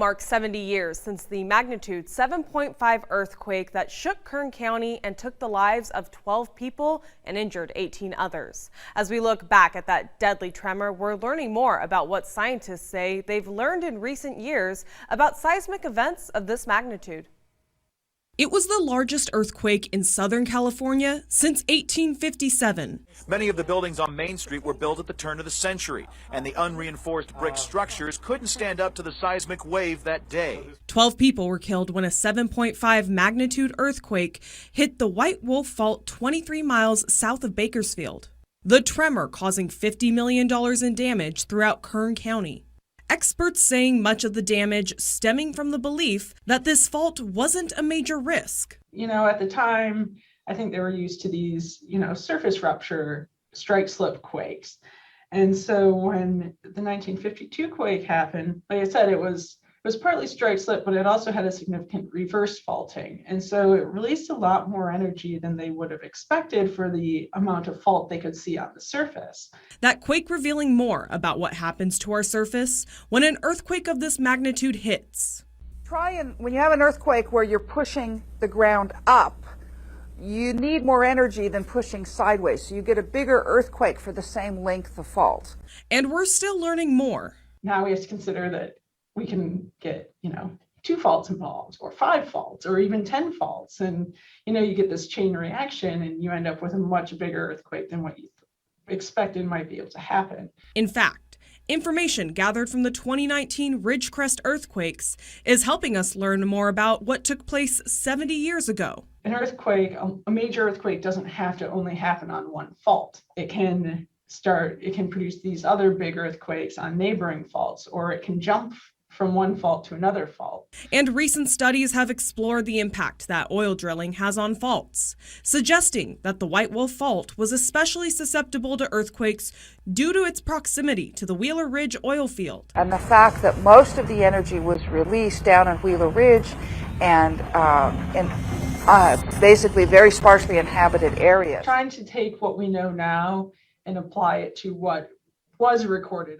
marks 70 years since the magnitude 7.5 earthquake that shook Kern County and took the lives of 12 people and injured 18 others. As we look back at that deadly tremor, we're learning more about what scientists say they've learned in recent years about seismic events of this magnitude. It was the largest earthquake in Southern California since 1857. Many of the buildings on Main Street were built at the turn of the century, and the unreinforced brick structures couldn't stand up to the seismic wave that day. 12 people were killed when a 7.5 magnitude earthquake hit the White Wolf Fault 23 miles south of Bakersfield. The tremor causing $50 million in damage throughout Kern County. Experts saying much of the damage stemming from the belief that this fault wasn't a major risk. At the time, I think they were used to these, surface rupture strike slip quakes. And so when the 1952 quake happened, like I said, it was partly strike slip, but it also had a significant reverse faulting. And so it released a lot more energy than they would have expected for the amount of fault they could see on the surface. That quake revealing more about what happens to our surface when an earthquake of this magnitude hits. When you have an earthquake where you're pushing the ground up, you need more energy than pushing sideways. So you get a bigger earthquake for the same length of fault. And we're still learning more. Now we have to consider that we can get, 2 faults involved, or 5 faults, or even 10 faults. And, you get this chain reaction and you end up with a much bigger earthquake than what you expected might be able to happen. In fact, information gathered from the 2019 Ridgecrest earthquakes is helping us learn more about what took place 70 years ago. An earthquake, a major earthquake, doesn't have to only happen on one fault. It can produce these other big earthquakes on neighboring faults, or it can jump from one fault to another fault. And recent studies have explored the impact that oil drilling has on faults, suggesting that the White Wolf Fault was especially susceptible to earthquakes due to its proximity to the Wheeler Ridge oil field. And the fact that most of the energy was released down in Wheeler Ridge and basically very sparsely inhabited areas. Trying to take what we know now and apply it to what was recorded.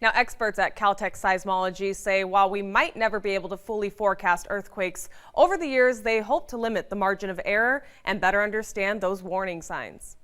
Now, experts at Caltech Seismology say while we might never be able to fully forecast earthquakes, over the years they hope to limit the margin of error and better understand those warning signs.